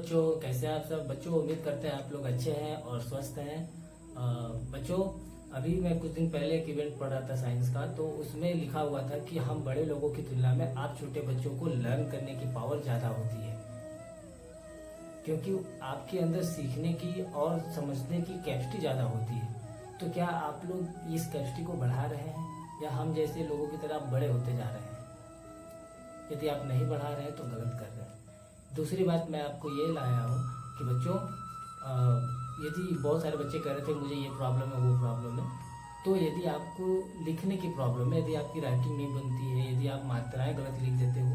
बच्चों, कैसे हैं आप सब बच्चों। उम्मीद करते हैं आप लोग अच्छे हैं और स्वस्थ हैं। बच्चों, अभी मैं कुछ दिन पहले एक इवेंट पढ़ रहा था साइंस का, तो उसमें लिखा हुआ था कि हम बड़े लोगों की तुलना में आप छोटे बच्चों को लर्न करने की पावर ज़्यादा होती है, क्योंकि आपके अंदर सीखने की और समझने की कैपेसिटी ज़्यादा होती है। तो क्या आप लोग इस कैपेसिटी को बढ़ा रहे हैं या हम जैसे लोगों की तरह बड़े होते जा रहे हैं? यदि आप नहीं बढ़ा रहे हैं तो गलत कर रहे हैं। दूसरी बात मैं आपको ये लाया हूँ कि बच्चों, यदि बहुत सारे बच्चे कह रहे थे मुझे ये प्रॉब्लम है वो प्रॉब्लम है, तो यदि आपको लिखने की प्रॉब्लम है, यदि आपकी राइटिंग नहीं बनती है, यदि आप मात्राएं गलत लिख देते हो,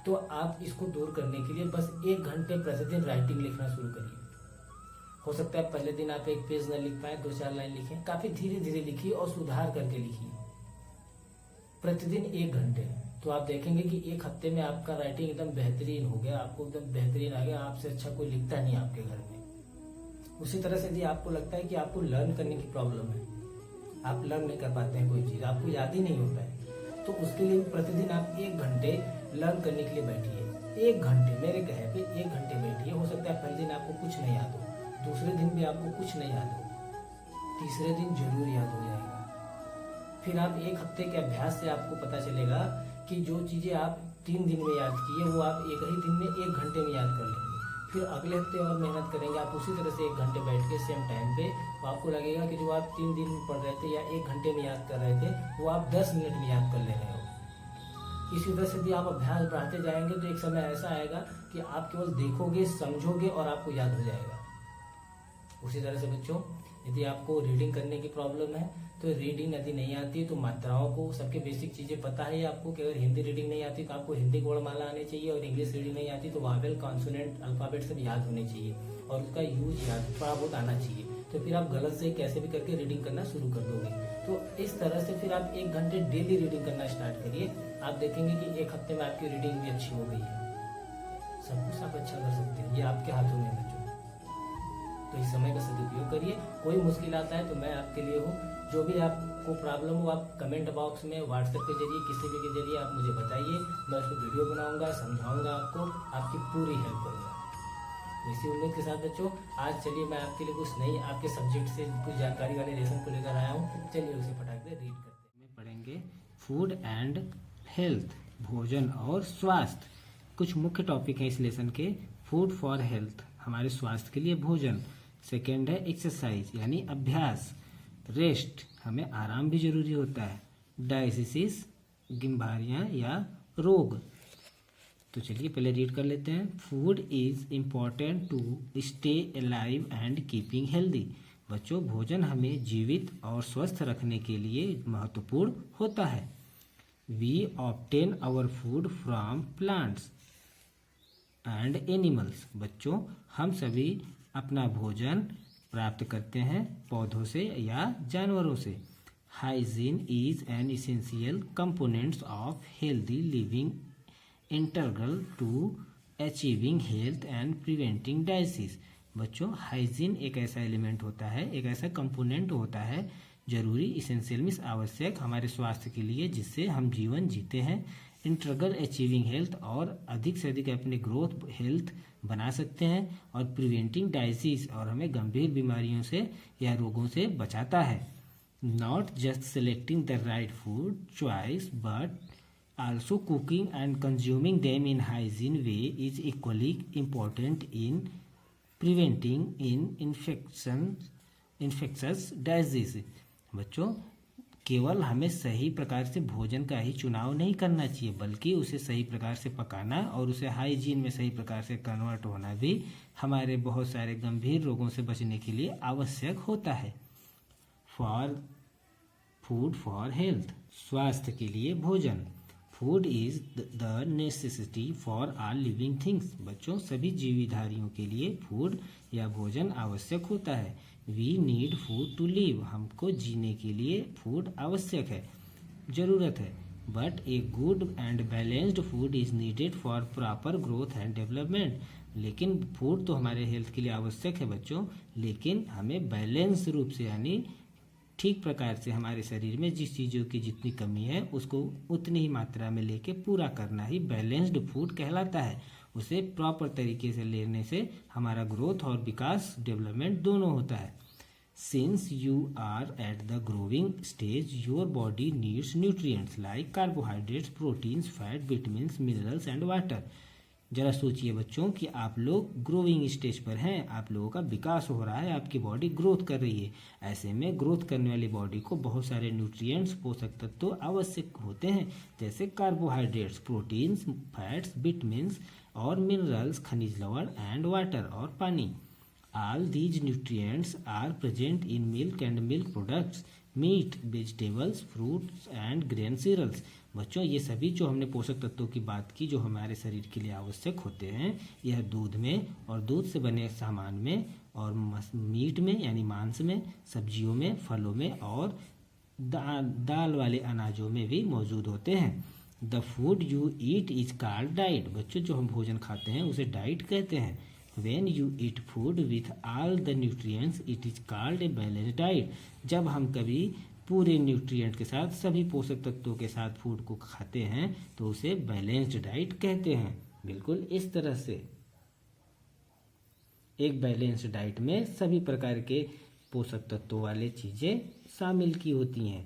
तो आप इसको दूर करने के लिए बस 1 घंटे प्रतिदिन राइटिंग लिखना शुरू करिए। हो सकता है पहले दिन आप 1 पेज न लिख पाए, 2-4 लाइन लिखें, काफ़ी धीरे धीरे लिखिए और सुधार करके लिखिए प्रतिदिन 1 घंटे। तो आप देखेंगे कि 1 हफ्ते में आपका राइटिंग एकदम बेहतरीन हो गया, आपको एकदम बेहतरीन आ गया, आपसे अच्छा कोई लिखता नहीं आपके घर में। उसी तरह से यदि आपको लगता है कि आपको लर्न करने की प्रॉब्लम है, आप लर्न नहीं कर पाते हैं कोई चीज़, आपको याद ही नहीं होता है, तो उसके लिए प्रतिदिन आप 1 घंटे लर्न करने के लिए बैठिए। 1 घंटे, मेरे कहे पे 1 घंटे बैठिए। हो सकता है पहले दिन आपको कुछ नहीं याद हो, दूसरे दिन भी आपको कुछ नहीं याद हो, तीसरे दिन जरूर याद हो जाएगा। फिर आप 1 हफ्ते के अभ्यास से आपको पता चलेगा कि जो चीज़ें आप 3 दिन में याद किए वो आप एक ही दिन में 1 घंटे में याद कर लेंगे। फिर अगले हफ्ते और मेहनत करेंगे आप उसी तरह से 1 घंटे बैठ के सेम टाइम पे, तो आपको लगेगा कि जो आप 3 दिन में पढ़ रहे थे या 1 घंटे में याद कर रहे थे वो आप 10 मिनट में याद कर ले रहे हो। इसी तरह से भी आप अभ्यास बढ़ाते जाएंगे तो एक समय ऐसा आएगा कि आप केवल देखोगे, समझोगे और आपको याद हो जाएगा। उसी तरह से बच्चों, यदि आपको रीडिंग करने की प्रॉब्लम है तो रीडिंग यदि नहीं आती है तो मात्राओं को, सबके बेसिक चीज़ें पता है आपको कि अगर हिंदी रीडिंग नहीं आती तो आपको हिंदी वर्णमाला आनी चाहिए, और इंग्लिश रीडिंग नहीं आती तो वावेल, कॉन्सोनेंट, अल्फाबेट सब याद होने चाहिए और उसका यूज याद थोड़ा बहुत आना चाहिए। तो फिर आप गलत से कैसे भी करके रीडिंग करना शुरू कर दोगे। तो इस तरह से फिर आप 1 घंटे डेली रीडिंग करना स्टार्ट करिए। आप देखेंगे कि 1 हफ्ते में आपकी रीडिंग भी अच्छी हो गई है। सब कुछ आप अच्छा कर सकते हैं, ये आपके हाथों में है बच्चों। तो इस समय का सदुपयोग करिए। कोई मुश्किल आता है तो मैं आपके लिए हूँ। जो भी आपको प्रॉब्लम हो आप कमेंट बॉक्स में, व्हाट्सएप के जरिए, किसी भी के जरिए आप मुझे बताइए। मैं उसको वीडियो बनाऊंगा, समझाऊंगा, आपको आपकी पूरी हेल्प करूंगा। इसी उम्मीद के साथ बच्चों, आज चलिए मैं आपके लिए कुछ नई आपके सब्जेक्ट से कुछ जानकारी वाले लेसन को लेकर आया हूँ। चलिए उसे फटाक से रीड करते हैं। पढ़ेंगे फूड एंड हेल्थ, भोजन और स्वास्थ्य। कुछ मुख्य टॉपिक है इस लेसन के। फूड फॉर हेल्थ, हमारे स्वास्थ्य के लिए भोजन। सेकेंड है एक्सरसाइज यानी अभ्यास। रेस्ट, हमें आराम भी जरूरी होता है। डायसिस, बीमारियां या रोग। तो चलिए पहले रीड कर लेते हैं। Food is important to stay alive and keeping healthy. बच्चों, भोजन हमें जीवित और स्वस्थ रखने के लिए महत्वपूर्ण होता है। We obtain our food from plants and animals. बच्चों, हम सभी अपना भोजन प्राप्त करते हैं पौधों से या जानवरों से। Hygiene is an essential components of healthy living, integral to achieving health and preventing disease. बच्चों, हाइजीन एक ऐसा एलिमेंट होता है, एक ऐसा कंपोनेंट होता है जरूरी, इसेंशियल मीन्स आवश्यक हमारे स्वास्थ्य के लिए, जिससे हम जीवन जीते हैं। इंटीग्रल अचीविंग हेल्थ, और अधिक से अधिक अपने ग्रोथ हेल्थ बना सकते हैं। और प्रिवेंटिंग डायसिस, और हमें गंभीर बीमारियों से या रोगों से बचाता है। Not just selecting the right food choice but also cooking and consuming them in hygiene way is equally important in preventing infectious diocese. बच्चों, केवल हमें सही प्रकार से भोजन का ही चुनाव नहीं करना चाहिए, बल्कि उसे सही प्रकार से पकाना और उसे हाइजीन में सही प्रकार से कन्वर्ट होना भी हमारे बहुत सारे गंभीर रोगों से बचने के लिए आवश्यक होता है। फूड फॉर हेल्थ, स्वास्थ्य के लिए भोजन। Food is the necessity for all living things. बच्चों, सभी जीविधारियों के लिए फूड या भोजन आवश्यक होता है। We need food to live, हमको जीने के लिए फूड आवश्यक है, जरूरत है। But a good and balanced food is needed for proper growth and development. लेकिन फूड तो हमारे हेल्थ के लिए आवश्यक है बच्चों, लेकिन हमें बैलेंस रूप से यानी ठीक प्रकार से हमारे शरीर में जिस चीज़ों की जितनी कमी है उसको उतनी ही मात्रा में लेके पूरा करना ही बैलेंस्ड फूड कहलाता है। उसे प्रॉपर तरीके से लेने से हमारा ग्रोथ और विकास, डेवलपमेंट दोनों होता है। Since you are at the growing stage, your body needs nutrients like carbohydrates, proteins, fat, vitamins, minerals and water. जरा सोचिए बच्चों कि आप लोग ग्रोइंग स्टेज पर हैं, आप लोगों का विकास हो रहा है, आपकी बॉडी ग्रोथ कर रही है। ऐसे में ग्रोथ करने वाली बॉडी को बहुत सारे न्यूट्रिएंट्स, पोषक तत्व आवश्यक होते हैं, जैसे कार्बोहाइड्रेट्स, प्रोटीन्स, फैट्स, विटामिन्स और मिनरल्स, खनिज लवण एंड वाटर और पानी। All these nutrients are present in milk and milk products, meat, vegetables, fruits and grain cereals। बच्चों ये सभी जो हमने पोषक तत्वों की बात की जो हमारे शरीर के लिए आवश्यक होते हैं, यह दूध में और दूध से बने सामान में और मीट में यानी मांस में, सब्जियों में, फलों में और दाल वाले अनाजों में भी मौजूद होते हैं। The food you eat is called diet. बच्चों जो हम भोजन खाते हैं उसे डाइट कहते हैं। When you eat food with all the nutrients, it is called a balanced diet। जब हम कभी पूरे न्यूट्रिएंट के साथ, सभी पोषक तत्वों के साथ फूड को खाते हैं तो उसे बैलेंस्ड डाइट कहते हैं। बिल्कुल इस तरह से एक बैलेंस्ड डाइट में सभी प्रकार के पोषक तत्वों वाले चीजें शामिल की होती हैं।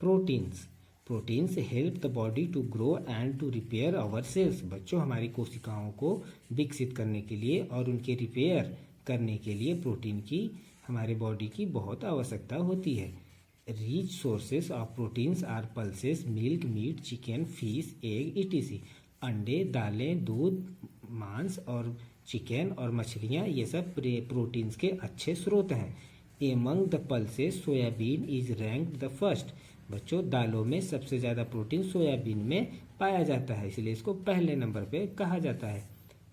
Proteins. Proteins help the body to grow and to repair our cells. बच्चों हमारी कोशिकाओं को विकसित करने के लिए और उनके रिपेयर करने के लिए प्रोटीन की हमारे बॉडी की बहुत आवश्यकता होती है। Rich sources of proteins are pulses, milk, meat, chicken, fish, egg etc. अंडे, दालें, दूध, मांस और चिकन और मछलियाँ ये सब प्रोटीन्स के अच्छे स्रोत हैं। Among the pulses soybean is ranked the first. बच्चों दालों में सबसे ज़्यादा प्रोटीन सोयाबीन में पाया जाता है, इसलिए इसको पहले नंबर पे कहा जाता है।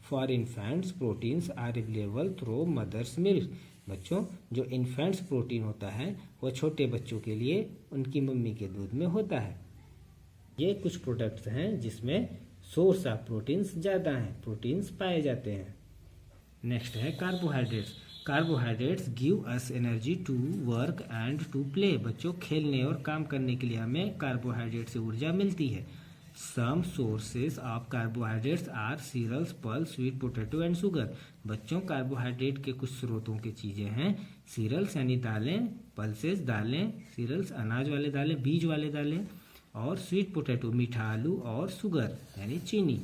For infants proteins are available through mother's milk. बच्चों जो इन्फेंट्स प्रोटीन होता है वो छोटे बच्चों के लिए उनकी मम्मी के दूध में होता है। ये कुछ प्रोडक्ट्स हैं जिसमें सोर्स ऑफ प्रोटीन्स ज़्यादा हैं, प्रोटीन्स पाए जाते हैं। नेक्स्ट है carbohydrates. Carbohydrates give us energy to work and to play. बच्चों खेलने और काम करने के लिए हमें कार्बोहाइड्रेट से ऊर्जा मिलती है। Some sources of carbohydrates are cereals, pulse, sweet potato and sugar. बच्चों कार्बोहाइड्रेट के कुछ स्रोतों की चीज़ें हैं। सीरियल्स यानी दालें, पल्सेस दालें, सीरियल्स अनाज वाले दालें, बीज वाले दालें और स्वीट पोटैटो मीठा आलू और शुगर यानी चीनी।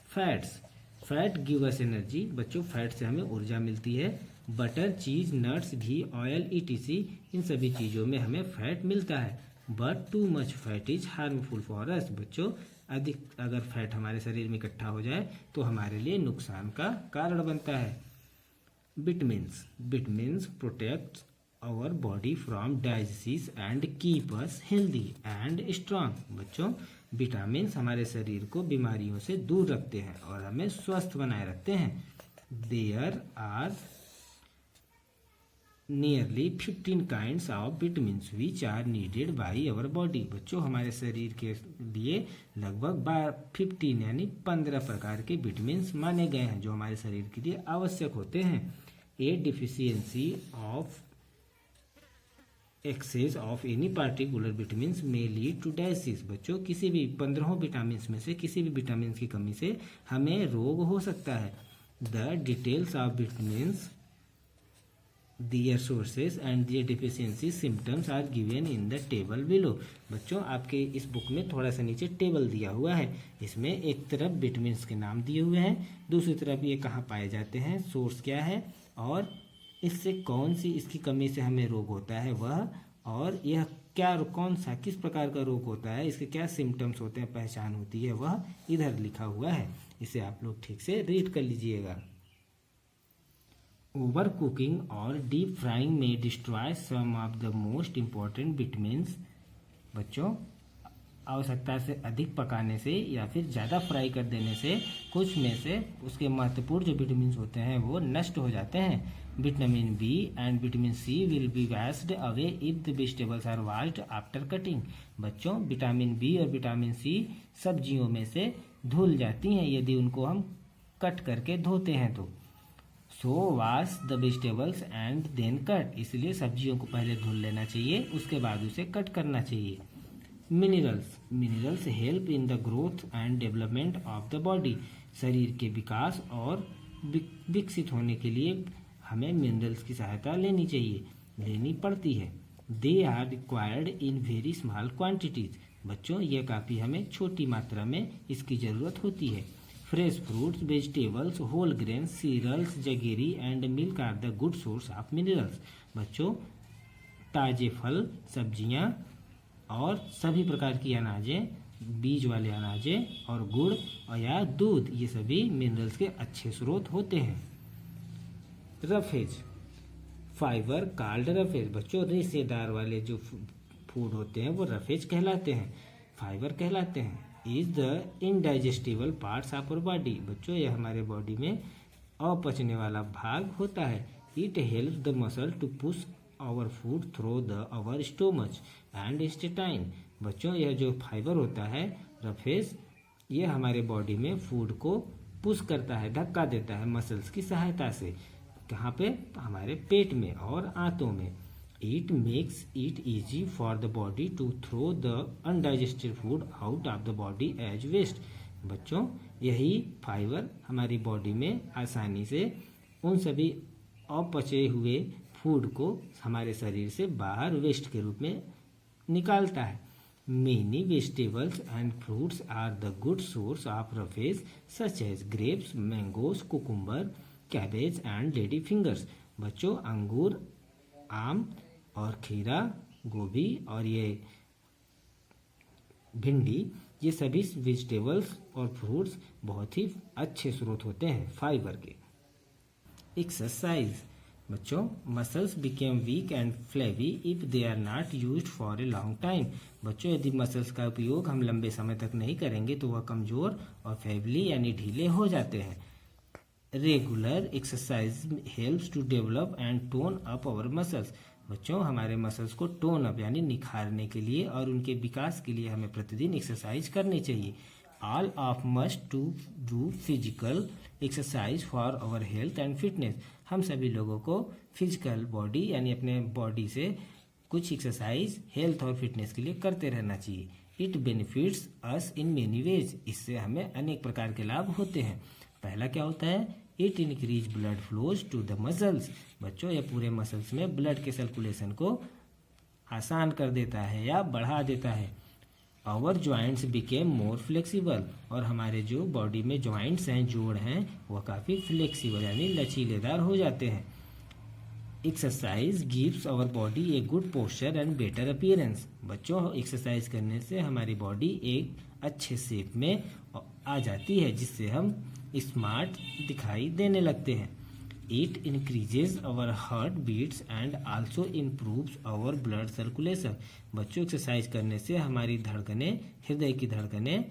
Fats. Fat give us energy. बच्चों फैट से हमें ऊर्जा मिलती है। बटर, चीज, नट्स, घी, ऑयल ईटीसी इन सभी चीज़ों में हमें फैट मिलता है। But too much fat is harmful for us. बच्चों अधिक अगर फैट हमारे शरीर में इकट्ठा हो जाए तो हमारे लिए नुकसान का कारण बनता है। Vitamins. Vitamins protect our body from diseases and keep us healthy and strong. बच्चों विटामिन्स हमारे शरीर को बीमारियों से दूर रखते हैं और हमें स्वस्थ बनाए रखते हैं। There are nearly 15 kinds of vitamins which are needed by our body. बच्चों हमारे शरीर के लिए लगभग 15 यानी 15 प्रकार के विटामिन्स माने गए हैं जो हमारे शरीर के लिए आवश्यक होते हैं। A deficiency of excess of any particular vitamins में लीड टू डायसिस। बच्चों किसी भी 15 विटामिन में से किसी भी विटामिन की कमी से हमें रोग हो सकता है। The details of vitamins, their sources and their deficiency symptoms are given in the table below। बच्चों आपके इस बुक में थोड़ा सा नीचे टेबल दिया हुआ है। इसमें एक तरफ विटामिन्स के नाम दिए हुए हैं, दूसरी तरफ ये कहाँ पाए जाते हैं, सोर्स क्या है और इससे कौन सी इसकी कमी से हमें रोग होता है वह, और यह क्या कौन सा किस प्रकार का रोग होता है, इसके क्या सिम्टम्स होते हैं, पहचान होती है, वह इधर लिखा हुआ है। इसे आप लोग ठीक से रीड कर लीजिएगा। ओवर कुकिंग और डीप फ्राइंग में destroy some of the most important vitamins. बच्चों आवश्यकता से अधिक पकाने से या फिर ज़्यादा फ्राई कर देने से कुछ में से उसके महत्वपूर्ण जो विटामिन होते हैं वो नष्ट हो जाते हैं। Vitamin B and vitamin C will be washed away if the vegetables are washed after cutting. बच्चों विटामिन बी और विटामिन सी सब्जियों में से धुल जाती हैं यदि उनको हम कट करके धोते हैं तो। So wash the vegetables and then cut. इसलिए सब्जियों को पहले धुल लेना चाहिए, उसके बाद उसे कट करना चाहिए। Minerals help in the growth and development of the body. शरीर के विकास और विकसित होने के लिए हमें मिनरल्स की सहायता लेनी पड़ती है। They are required in very small quantities. बच्चों यह काफ़ी हमें छोटी मात्रा में इसकी ज़रूरत होती है। Fresh fruits, vegetables, whole grains, cereals, jaggery and milk are the good source of minerals. बच्चों ताज़े फल, सब्जियां और सभी प्रकार की अनाजें, बीज वाले अनाजें और गुड़ और या दूध, ये सभी मिनरल्स के अच्छे स्रोत होते हैं। Roughage, fibre called roughage. बच्चों रेशेदार वाले जो फूड होते हैं वो रफेज कहलाते हैं, फाइबर कहलाते हैं। Is the indigestible parts of our body. बच्चों यह हमारे बॉडी में अपचने वाला भाग होता है। It help the muscle to push our food through the our stomach and intestine. बच्चों यह जो फाइबर होता है रफेज, ये हमारे बॉडी में फूड को पुश करता है, धक्का देता है मसल्स की सहायता से। कहाँ पे? हमारे पेट में और आंतों में। It makes it easy for the body to throw the undigested food out of the body as waste. बच्चों यही फाइबर हमारी बॉडी में आसानी से उन सभी अपचे हुए फूड को हमारे शरीर से बाहर वेस्ट के रूप में निकालता है। Many vegetables and fruits are the good source of roughage such as grapes, mangoes, cucumber, cabbage and lady fingers। बच्चों अंगूर, आम और खीरा, गोभी और ये भिंडी, ये सभी वेजिटेबल्स और फ्रूट्स बहुत ही अच्छे स्रोत होते हैं फाइबर के। एक्सरसाइज। बच्चों muscles become weak and flabby if they are not used for a long time. बच्चों यदि मसल्स का उपयोग हम लंबे समय तक नहीं करेंगे तो वह कमजोर और फेवली यानी ढीले हो जाते हैं। Regular exercise helps to develop and tone up our muscles. बच्चों हमारे मसल्स को टोन अप यानी निखारने के लिए और उनके विकास के लिए हमें प्रतिदिन एक्सरसाइज करनी चाहिए। All of must to do physical exercise for our health and fitness. हम सभी लोगों को फिजिकल बॉडी यानी अपने बॉडी से कुछ एक्सरसाइज हेल्थ और फिटनेस के लिए करते रहना चाहिए। It benefits us in many ways. इससे हमें अनेक प्रकार के लाभ होते हैं। पहला क्या होता है? It increase blood flows to the muscles. बच्चों यह पूरे मसल्स में ब्लड के सर्कुलेशन को आसान कर देता है या बढ़ा देता है। Our joints become more flexible. और हमारे जो बॉडी में जॉइंट्स हैं, जोड़ हैं, वह काफ़ी फ्लेक्सिबल यानी लचीलेदार हो जाते हैं। Exercise gives our body a good posture and better appearance. बच्चों एक्सरसाइज करने से हमारी बॉडी एक अच्छे शेप में आ जाती है जिससे हम स्मार्ट दिखाई देने लगते हैं। It increases our heart beats and also improves our blood circulation. बच्चों एक्सरसाइज करने से हमारी धड़कनें, हृदय की धड़कनें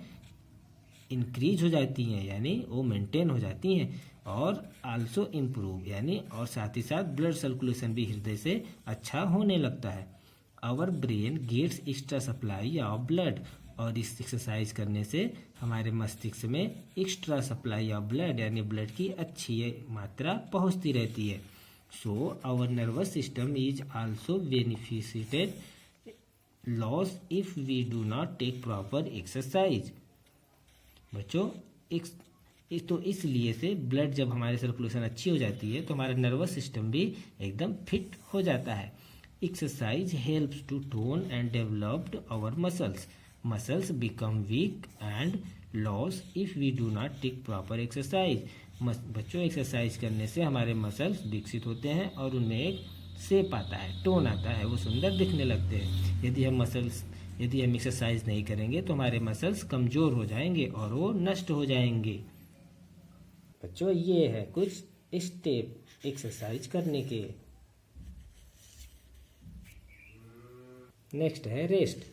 इंक्रीज हो जाती हैं यानी वो मेंटेन हो जाती हैं। और आल्सो इम्प्रूव यानी और साथ ही साथ ब्लड सर्कुलेशन भी हृदय से अच्छा होने लगता है। Our brain gets extra supply of blood. और इस एक्सरसाइज करने से हमारे मस्तिष्क में एक्स्ट्रा सप्लाई ऑफ ब्लड यानी ब्लड की अच्छी मात्रा पहुंचती रहती है। So our nervous system is also benefited loss if we do not take proper exercise. बच्चों तो इसलिए से ब्लड जब हमारे सर्कुलेशन अच्छी हो जाती है तो हमारा नर्वस सिस्टम भी एकदम फिट हो जाता है। Exercise helps to tone and developed our muscles. Muscles become weak and loss if we do not take proper exercise. बच्चों एक्सरसाइज करने से हमारे मसल्स विकसित होते हैं और उनमें एक शेप आता है, टोन आता है, वो सुंदर दिखने लगते हैं। यदि हम एक्सरसाइज नहीं करेंगे तो हमारे मसल्स कमजोर हो जाएंगे और वो नष्ट हो जाएंगे। बच्चों ये है कुछ स्टेप एक्सरसाइज करने के। नेक्स्ट है rest.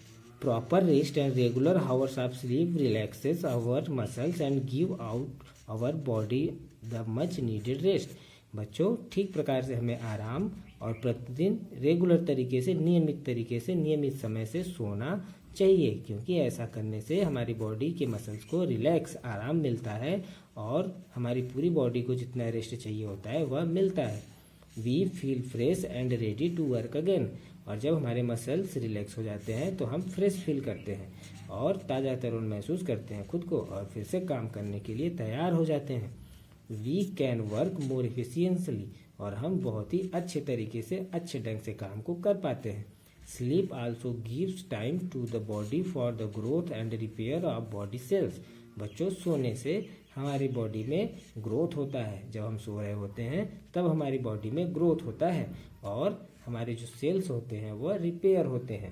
Proper rest and regular hours of sleep relaxes our muscles and give out our body the much needed rest. बच्चों ठीक प्रकार से हमें आराम और प्रतिदिन रेगुलर तरीके से नियमित समय से सोना चाहिए, क्योंकि ऐसा करने से हमारी बॉडी के मसल्स को रिलैक्स आराम मिलता है और हमारी पूरी बॉडी को जितना रेस्ट चाहिए होता है वह मिलता है। We feel fresh and ready to work again. और जब हमारे मसल्स रिलैक्स हो जाते हैं तो हम फ्रेश फील करते हैं और ताज़ा तरुण महसूस करते हैं खुद को, और फिर से काम करने के लिए तैयार हो जाते हैं। We can work more efficiently, और हम बहुत ही अच्छे तरीके से अच्छे ढंग से काम को कर पाते हैं। Sleep also gives time to the body for the growth and repair of body cells. बच्चों, सोने से हमारी बॉडी में ग्रोथ होता है। जब हम सो रहे होते हैं तब हमारी बॉडी में ग्रोथ होता है और हमारे जो सेल्स होते हैं वो रिपेयर होते हैं।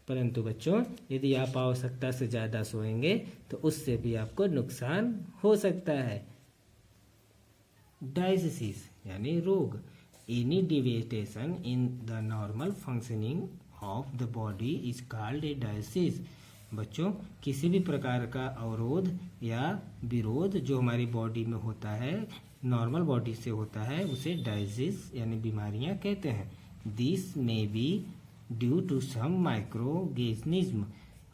परंतु बच्चों, यदि आप आवश्यकता से ज़्यादा सोएंगे तो उससे भी आपको नुकसान हो सकता है। डायजीसिस यानी रोग। Any deviation in the normal functioning of the body is called a diseases. बच्चों, किसी भी प्रकार का अवरोध या विरोध जो हमारी बॉडी में होता है, नॉर्मल बॉडी से होता है, उसे डायजीस यानी बीमारियां कहते हैं। This may be due to some microorganism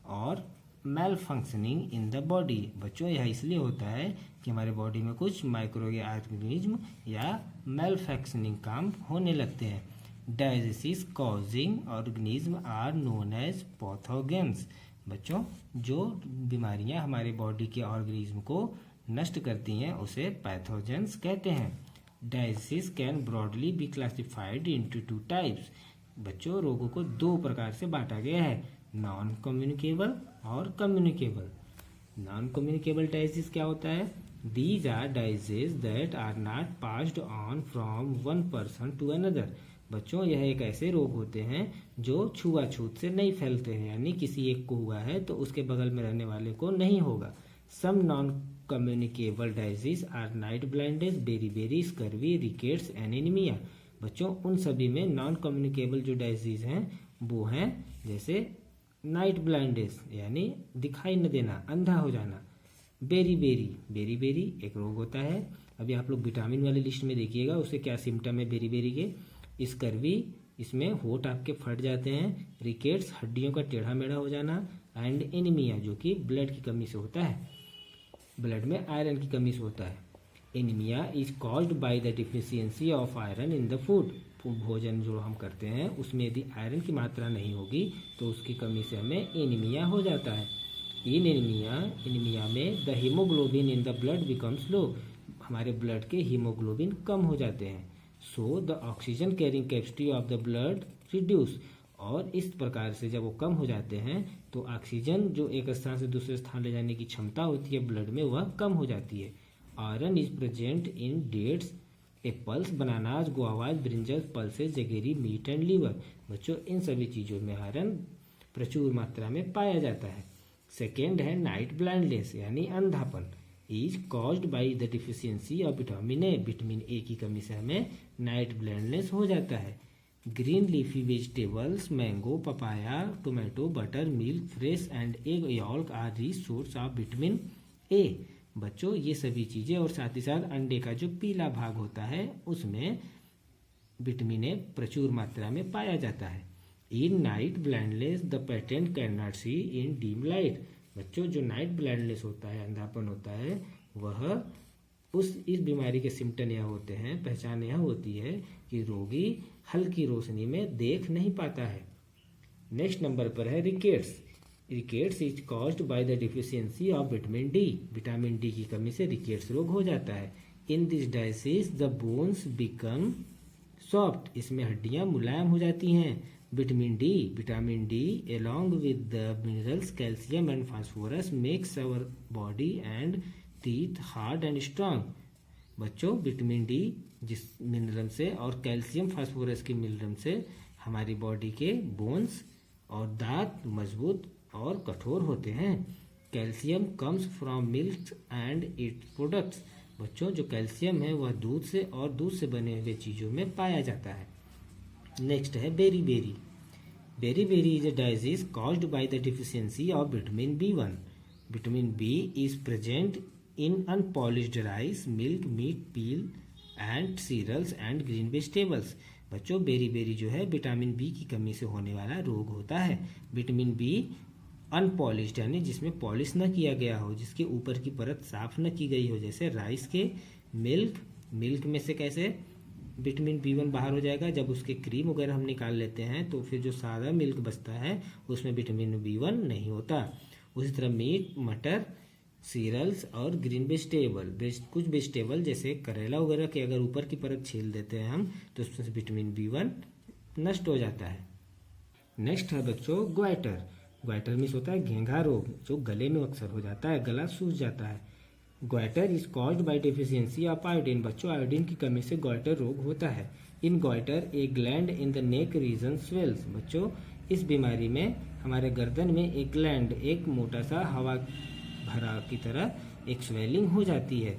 or malfunctioning in the body. बच्चों, यह इसलिए होता है कि हमारे बॉडी में कुछ माइक्रो ऑर्गेनिज्म या मेल फंक्शनिंग काम होने लगते हैं। Diseases causing organism are known as pathogens. बच्चों, जो बीमारियां हमारे बॉडी के ऑर्गेनिज्म को नष्ट करती हैं उसे पैथोजेंस कहते हैं। Diseases can broadly be classified into two types. बच्चों, रोगों को दो प्रकार से बांटा गया है, नॉन कम्युनिकेबल और कम्युनिकेबल। नॉन कम्युनिकेबल डायजीज क्या होता है? These are diseases that are not passed on from one person to another. बच्चों, यह एक ऐसे रोग होते हैं जो छुआछूत से नहीं फैलते हैं, यानी किसी एक को हुआ है तो उसके बगल में रहने वाले को नहीं होगा। Some non communicable diseases are night blindness, beriberi, scurvy, rickets and anaemia. बच्चों, उन सभी में नॉन कम्युनिकेबल जो डायजीज हैं वो हैं जैसे नाइट ब्लाइंडनेस यानी दिखाई न देना, अंधा हो जाना। बेरीबेरी एक रोग होता है। अभी आप लोग विटामिन वाली लिस्ट में देखिएगा उससे क्या सिम्टम है बेरीबेरी के। स्कर्वी, इसमें होंठ आपके फट जाते हैं। रिकेट्स, हड्डियों का टेढ़ा मेढ़ा हो जाना। एंड एनीमिया, जो कि ब्लड की कमी से होता है, ब्लड में आयरन की कमी से होता है। Anaemia is caused by the deficiency of iron in the food. भोजन जो हम करते हैं उसमें यदि आयरन की मात्रा नहीं होगी तो उसकी कमी से हमें एनीमिया हो जाता है। इन एनीमिया में the haemoglobin in the blood becomes low. हमारे ब्लड के हीमोग्लोबिन कम हो जाते हैं। So the oxygen carrying capacity of the blood reduce. और इस प्रकार से जब वो कम हो जाते हैं तो ऑक्सीजन जो एक स्थान से दूसरे स्थान ले जाने की क्षमता होती है ब्लड में वह कम हो जाती है। Iron is present in dates, apples, bananas, guavas, brinjals, pulses, jaggery, meat and liver. बच्चों, इन सभी चीज़ों में आयरन प्रचुर मात्रा में पाया जाता है। सेकेंड है नाइट ब्लाइंडनेस यानी अंधापन। Is caused by the deficiency of vitamin A. Vitamin A की कमी से हमें नाइट ब्लाइंडनेस हो जाता है। Green leafy vegetables, mango, papaya, tomato, butter, milk, fresh and egg yolk are rich source of vitamin A. बच्चों, ये सभी चीज़ें और साथ ही साथ अंडे का जो पीला भाग होता है उसमें विटामिन ए प्रचुर मात्रा में पाया जाता है। In night blindness the patient can not see in dim light. बच्चों, जो नाइट ब्लाइंडनेस होता है, अंधापन होता है, वह इस बीमारी के सिम्टम यह होते हैं, पहचान यह होती है कि रोगी हल्की रोशनी में देख नहीं पाता है। नेक्स्ट नंबर पर है rickets. Rickets is caused by the deficiency of vitamin D. Vitamin D की कमी से रिकेट्स रोग हो जाता है। In this disease the bones become soft. इसमें हड्डियां मुलायम हो जाती हैं। Vitamin D along with the minerals calcium and phosphorus makes our body and teeth hard and strong। बच्चों, विटामिन डी जिस मिनरल से और कैल्शियम फास्फोरस के मिनरल से हमारी बॉडी के बोन्स और दांत मजबूत और कठोर होते हैं। Calcium comes from milk and its products. बच्चों, जो कैल्शियम है वह दूध से और दूध से बने हुए चीज़ों में पाया जाता है। नेक्स्ट है beriberi. Beriberi is a disease caused by the deficiency of vitamin B1। Vitamin B is present in unpolished rice, milk, meat, peel and cereals and green vegetables. बच्चों, बेरीबेरी जो है विटामिन बी की कमी से होने वाला रोग होता है। विटामिन बी अनपॉलिश्ड यानी जिसमें पॉलिश न किया गया हो, जिसके ऊपर की परत साफ न की गई हो, जैसे राइस के, मिल्क में से कैसे विटामिन B1 बाहर हो जाएगा। जब उसके क्रीम वगैरह हम निकाल लेते हैं तो फिर जो सादा मिल्क बचता है उसमें विटामिन B1 नहीं होता। उसी तरह मीट, मटर, सीरियल्स और ग्रीन वेजिटेबल, कुछ वेजिटेबल जैसे करेला वगैरह के अगर ऊपर की परत छील देते हैं हम तो उसमें से विटामिन B1 नष्ट हो जाता है। नेक्स्ट है बच्चों ग्वाइटर। ग्वाइटर मीन्स होता है घेंघा रोग, जो गले में अक्सर हो जाता है, गला सूज जाता है। Goitre is caused by deficiency of iodine. बच्चों आयोडीन की कमी से ग्वाइटर रोग होता है। In goitre a gland in the neck region swells. बच्चों इस बीमारी में हमारे गर्दन में एक ग्लैंड, एक मोटा सा हवा भरा की तरह एक स्वेलिंग हो जाती है।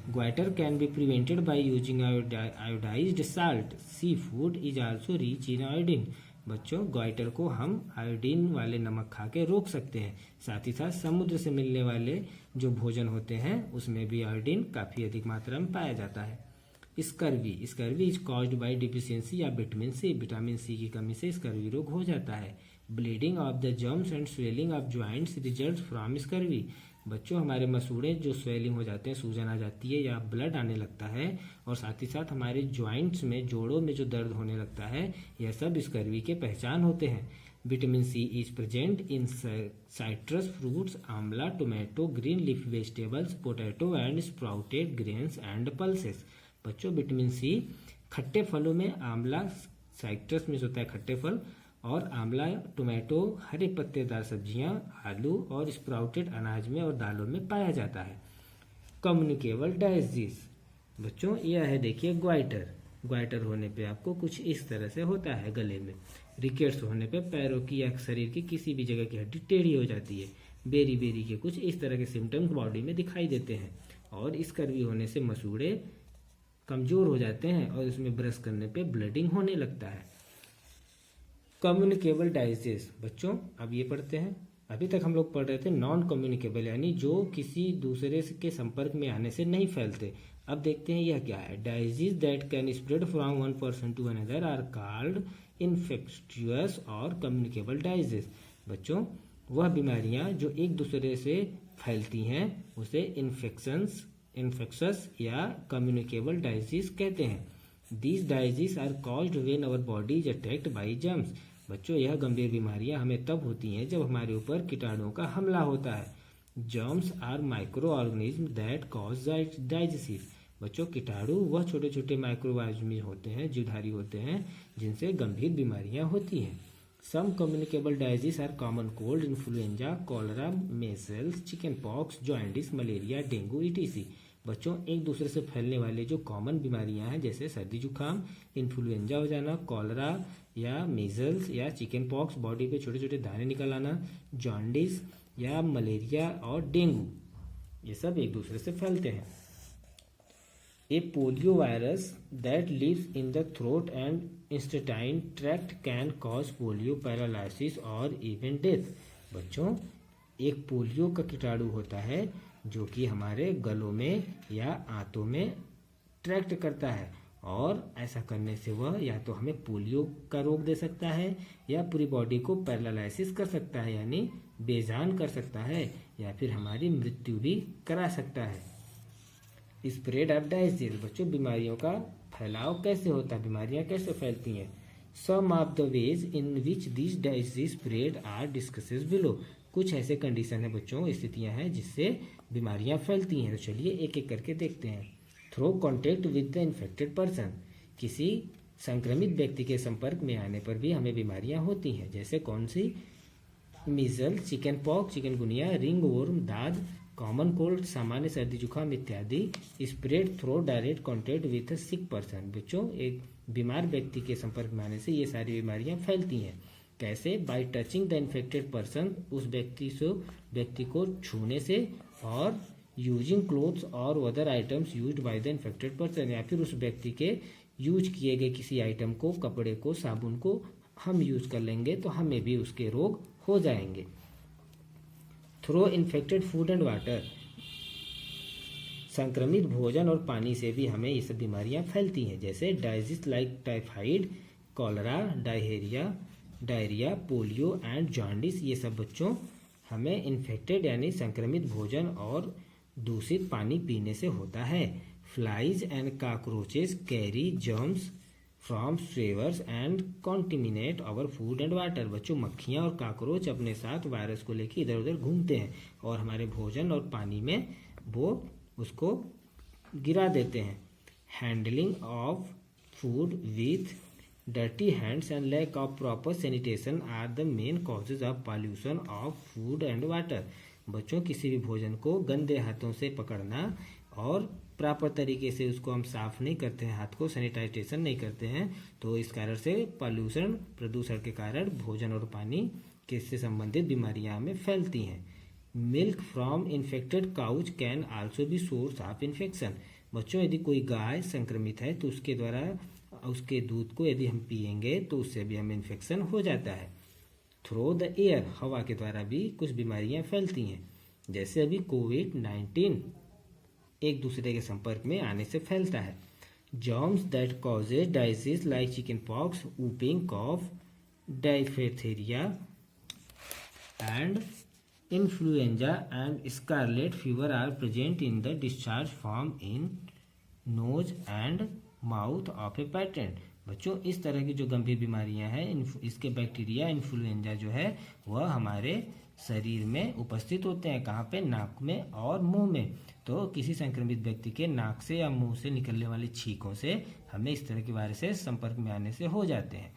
Goitre can be prevented by using iodized salt. Sea food is also rich in iodine. बच्चों ग्वाइटर को हम आयोडीन वाले नमक खा के रोक सकते हैं। साथ ही साथ समुद्र से मिलने वाले जो भोजन होते हैं उसमें भी आयोडीन काफ़ी अधिक मात्रा में पाया जाता है। Scurvy is caused by deficiency of vitamin C की कमी से स्कर्वी रोग हो जाता है। Bleeding of the gums and swelling of joints results from scurvy. बच्चों हमारे मसूड़े जो स्वेलिंग हो जाते हैं, सूजन आ जाती है या ब्लड आने लगता है, और साथ ही साथ हमारे ज्वाइंट्स में, जोड़ों में जो दर्द होने लगता है, यह सब स्कर्वी के पहचान होते हैं। Vitamin C is present in citrus fruits, amla, tomato, green leafy vegetables, potato and sprouted grains and pulses. बच्चों विटामिन सी खट्टे फलों में आंवला, साइट्रस में होता है खट्टे फल, और आंवला, टोमेटो, हरे पत्तेदार सब्जियां, आलू और स्प्राउटेड अनाज में और दालों में पाया जाता है। Communicable disease. बच्चों यह है देखिए ग्वाइटर होने पे आपको कुछ इस तरह से होता है गले में। रिकेट्स होने पे पैरों की या शरीर की किसी भी जगह की हड्डी टेढ़ी हो जाती है। बेरी के कुछ इस तरह के सिम्टम्स बॉडी में दिखाई देते हैं। और स्कर्वी होने से मसूड़े कमजोर हो जाते हैं और उसमें ब्रश करने पे ब्लीडिंग होने लगता है। Communicable diseases. बच्चों अब ये पढ़ते हैं। अभी तक हम लोग पढ़ रहे थे नॉन कम्युनिकेबल, यानी जो किसी दूसरे के संपर्क में आने से नहीं फैलते। अब देखते हैं यह क्या है। Diseases that can spread from one person to another are called infectious or communicable diseases. बच्चों वह बीमारियां जो एक दूसरे से फैलती हैं उसे इन्फेक्शस या कम्युनिकेबल डाइजीज कहते हैं। These diseases are caused when our body is attacked by germs। बच्चों यह गंभीर बीमारियां हमें तब होती हैं जब हमारे ऊपर कीटाणुओं का हमला होता है। Germs are microorganisms that cause disease। बच्चों कीटाणु वह छोटे छोटे माइक्रोऑर्गेनिज्म होते हैं, जीवधारी होते हैं, जिनसे गंभीर बीमारियां होती हैं। Some communicable diseases are common cold, influenza, cholera, measles, chicken pox, jaundice, malaria, dengue, etc। बच्चों एक दूसरे से फैलने वाले जो कॉमन बीमारियां हैं जैसे सर्दी जुकाम, इन्फ्लुएंजा हो जाना, कॉलरा या मीजल्स या चिकन पॉक्स, बॉडी पे छोटे छोटे दाने निकल आना, जॉन्डिस या मलेरिया और डेंगू, ये सब एक दूसरे से फैलते हैं। A polio virus that lives in the throat and intestine tract can cause polio paralysis or even death. बच्चों एक पोलियो का कीटाणु होता है जो कि हमारे गलों में या आंतों में ट्रैक्ट करता है, और ऐसा करने से वह या तो हमें पोलियो का रोग दे सकता है या पूरी बॉडी को पैरालिसिस कर सकता है, यानी बेजान कर सकता है, या फिर हमारी मृत्यु भी करा सकता है। Spread of diseases. बच्चों बीमारियों का फैलाव कैसे होता है, बीमारियां कैसे फैलती हैं। Some of the ways in which this diseases spread are discusses below. कुछ ऐसे कंडीशन है बच्चों, स्थितियां हैं जिससे बीमारियां फैलती हैं। तो चलिए एक एक करके देखते हैं। Through contact with the infected person. किसी संक्रमित व्यक्ति के संपर्क में आने पर भी हमें बीमारियां होती हैं। जैसे कौन सी? Measles, chickenpox, chikungunya, ringworm, दाद, कॉमन कोल्ड, सामान्य सर्दी जुकाम इत्यादि। Spread through direct contact with a sick person. बच्चों एक बीमार व्यक्ति के संपर्क में आने से ये सारी बीमारियां फैलती हैं। कैसे? Bye touching the infected person, उस व्यक्ति को छूने से, और यूजिंग क्लोथ्स और other items used by the infected person, या फिर उस व्यक्ति के यूज किए गए किसी आइटम को, कपड़े को, साबुन को हम यूज कर लेंगे तो हमें भी उसके रोग हो जाएंगे। Through infected food and water. संक्रमित भोजन और पानी से भी हमें ये सब बीमारियां फैलती हैं। जैसे diseases like typhoid, cholera, diarrhoea, polio and jaundice. ये सब बच्चों हमें इन्फेक्टेड यानी संक्रमित भोजन और दूषित पानी पीने से होता है। Flies and cockroaches carry germs from sewers and contaminate our food and water. बच्चों, मक्खियाँ और काकरोच अपने साथ वायरस को लेकर इधर उधर घूमते हैं और हमारे भोजन और पानी में वो उसको गिरा देते हैं. Handling of food with dirty hands and lack of proper sanitation are the main causes of pollution of food and water. बच्चों, किसी भी भोजन को गंदे हाथों से पकड़ना और प्रॉपर तरीके से उसको हम साफ नहीं करते हैं, हाथ को सैनिटाइजेशन नहीं करते हैं, तो इस कारण से प्रदूषण के कारण भोजन और पानी से संबंधित बीमारियां हमें फैलती हैं. Milk from infected couch can also be source of infection. बच्चों, यदि कोई गाय संक्रमित है तो उसके द्वारा उसके दूध को यदि हम पिएंगे तो उससे भी हमें इन्फेक्शन हो जाता है. थ्रू द एयर, हवा के द्वारा भी कुछ बीमारियां फैलती हैं. जैसे अभी कोविड-19 एक दूसरे के संपर्क में आने से फैलता है. Germs that causes diseases like chickenpox, whooping cough, diphtheria and influenza and scarlet fever are present in the discharge form in nose and mouth of a patient. बच्चों, इस तरह की जो गंभीर बीमारियां हैं, इसके बैक्टीरिया इन्फ्लुएंजा जो है वह हमारे शरीर में उपस्थित होते हैं. कहाँ पे? नाक में और मुंह में. तो किसी संक्रमित व्यक्ति के नाक से या मुंह से निकलने वाली छींकों से हमें इस तरह के वायरसेस संपर्क में आने से हो जाते हैं.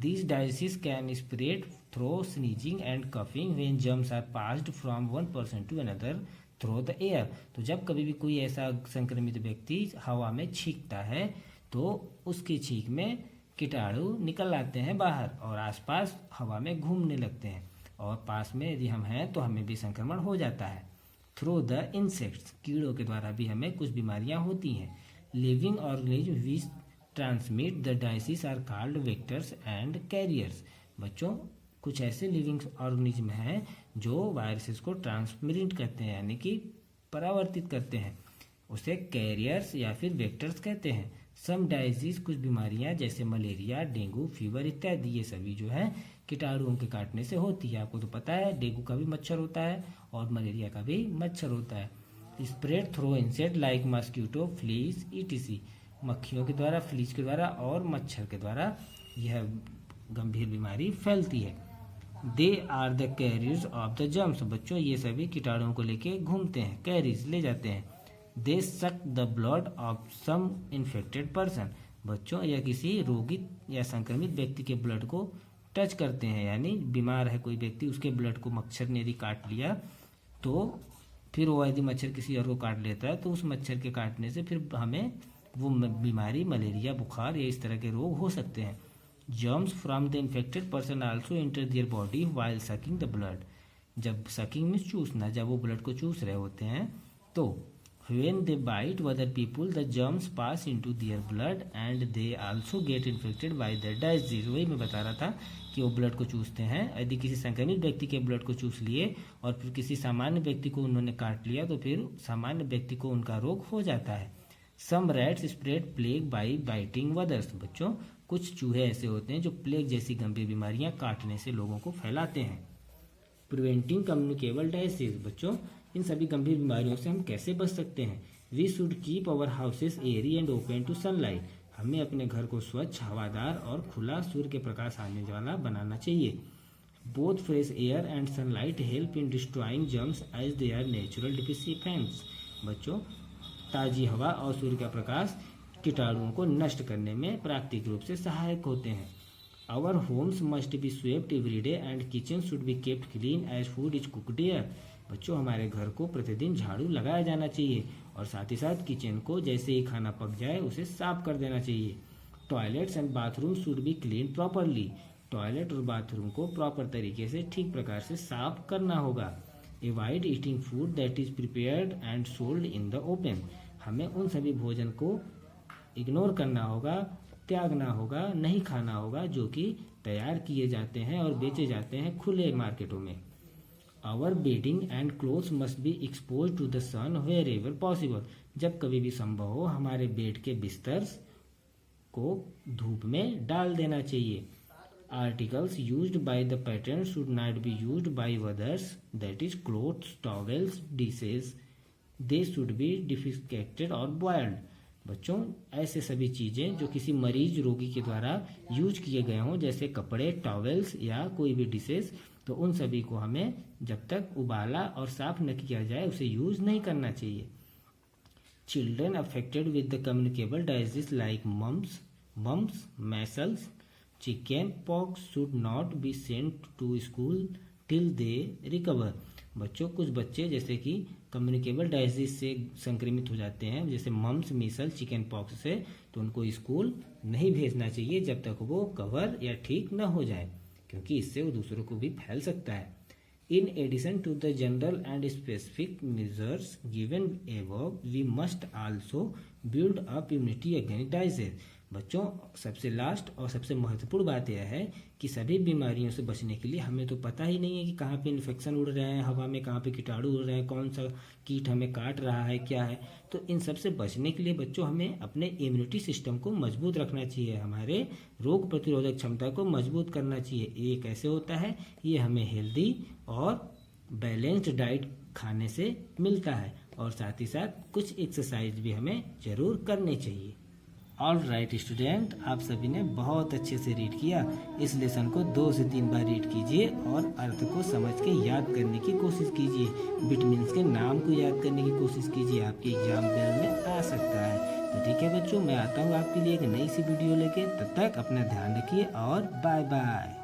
These diseases can spread through sneezing and coughing when germs are passed from one person to another through the air. तो जब कभी भी कोई ऐसा संक्रमित व्यक्ति हवा में छींकता है तो उसकी छींक में कीटाणु निकल आते हैं बाहर और आसपास हवा में घूमने लगते हैं और पास में यदि हम हैं तो हमें भी संक्रमण हो जाता है. थ्रू द इंसेक्ट्स, कीड़ों के द्वारा भी हमें कुछ बीमारियां होती हैं. Living organism which transmit the diseases are called vectors and carriers. बच्चों, कुछ ऐसे लिविंग ऑर्गेनिज्म हैं जो वायरसेस को ट्रांसमिट करते हैं यानी कि परावर्तित करते हैं, उसे कैरियर्स या फिर वेक्टर्स कहते हैं. सम डाइजीज, कुछ बीमारियां जैसे मलेरिया, डेंगू, फीवर इत्यादि, ये सभी जो है कीटाणुओं के काटने से होती है. आपको तो पता है डेंगू का भी मच्छर होता है और मलेरिया का भी मच्छर होता है. Spread through insect like mosquito, fleas etc. मक्खियों के द्वारा, फ्लीज के द्वारा और मच्छर के द्वारा यह गंभीर बीमारी फैलती है. They are the carriers of the germs. बच्चों, ये सभी कीटाणुओं को लेके घूमते हैं, कैरीज ले जाते हैं. They suck the blood of some infected person. बच्चों, यह किसी रोगित या संक्रमित व्यक्ति के ब्लड को टच करते हैं, यानी बीमार है कोई व्यक्ति, उसके ब्लड को मच्छर ने यदि काट लिया तो फिर वो यदि मच्छर किसी और को काट लेता है तो उस मच्छर के काटने से फिर हमें वो बीमारी, मलेरिया, बुखार या इस तरह के रोग हो सकते हैं. Germs from the infected person also enter their body while sucking the blood. जब सकिंग में चूसना, जब वो ब्लड को चूस रहे होते हैं तो when they bite other people the germs pass into their blood and they also get infected by the disease. वही मैं बता रहा था कि वो ब्लड को चूसते हैं. यदि किसी संक्रमित व्यक्ति के ब्लड को चूस लिए और फिर किसी सामान्य व्यक्ति को उन्होंने काट लिया तो फिर सामान्य व्यक्ति को उनका रोग हो जाता है. Some rats spread plague by biting others. बच्चों, कुछ चूहे ऐसे होते हैं जो प्लेग जैसी गंभीर बीमारियां काटने से लोगों को फैलाते हैं. Preventing communicable diseases. बच्चों, इन सभी गंभीर बीमारियों से हम कैसे बच सकते हैं? We should keep our houses airy and open to sunlight. हमें अपने घर को स्वच्छ, हवादार और खुला सूर्य के प्रकाश आने वाला बनाना चाहिए. Both fresh air and sunlight help in destroying germs as they are natural disinfectants. बच्चों, ताजी हवा और सूर्य का प्रकाश कीटाणुओं को नष्ट करने में प्राकृतिक रूप से सहायक होते हैं. Our homes must be swept every day and kitchen should be kept clean as food is cooked here. बच्चों, हमारे घर को प्रतिदिन झाड़ू लगाया जाना चाहिए और साथ ही साथ किचन को जैसे ही खाना पक जाए उसे साफ कर देना चाहिए. Toilets and bathroom should be clean properly. Toilet और बाथरूम को प्रॉपर तरीके से ठीक प्रकार से साफ करना होगा. Avoid eating food that is prepared and sold in the open. हमें उन सभी भोजन को इग्नोर करना होगा, त्यागना होगा, नहीं खाना होगा जो कि तैयार किए जाते हैं और बेचे जाते हैं खुले मार्केटों में. Our bedding and clothes must be exposed to the sun wherever possible. जब कभी भी संभव हो हमारे बेड के बिस्तर को धूप में डाल देना चाहिए. Articles used by the parents should not be used by others, that is clothes, towels, dishes. They should be disinfected or boiled. बच्चों ऐसे सभी चीज़ें जो किसी मरीज रोगी के द्वारा यूज किए गए हों, जैसे कपड़े, टॉवेल्स या कोई भी डिशेस, तो उन सभी को हमें जब तक उबाला और साफ न किया जाए उसे यूज नहीं करना चाहिए। Children affected with the communicable disease like mumps, measles, chicken pox should not be sent to school till they recover. बच्चों कुछ बच्चे जैसे कि कम्युनिकेबल डिजीज से संक्रमित हो जाते हैं, जैसे मम्स, मीसल्स, चिकन पॉक्स से, तो उनको स्कूल नहीं भेजना चाहिए जब तक वो कवर या ठीक न हो जाए, क्योंकि इससे वो दूसरों को भी फैल सकता है। In addition to the general and specific measures given above, we must also build up immunity against disease। बच्चों सबसे लास्ट और सबसे महत्वपूर्ण बात यह है कि सभी बीमारियों से बचने के लिए हमें तो पता ही नहीं है कि कहाँ पे इन्फेक्शन उड़ रहे हैं, हवा में कहाँ पे कीटाणु उड़ रहे हैं, कौन सा कीट हमें काट रहा है, क्या है। तो इन सब से बचने के लिए बच्चों हमें अपने इम्यूनिटी सिस्टम को मजबूत रखना चाहिए, हमारे रोग प्रतिरोधक क्षमता को मजबूत करना चाहिए। ये कैसे होता है? ये हमें हेल्दी और बैलेंस्ड डाइट खाने से मिलता है, और साथ ही साथ कुछ एक्सरसाइज भी हमें जरूर करनी चाहिए। ऑल राइट स्टूडेंट, आप सभी ने बहुत अच्छे से रीड किया। इस लेसन को 2 से 3 बार रीड कीजिए और अर्थ को समझ के याद करने की कोशिश कीजिए। विटामिन्स के नाम को याद करने की कोशिश कीजिए, आपके एग्जाम बेल में आ सकता है। तो ठीक है बच्चों, मैं आता हूँ आपके लिए एक नई सी वीडियो लेके। तब तक अपना ध्यान रखिए और बाय बाय।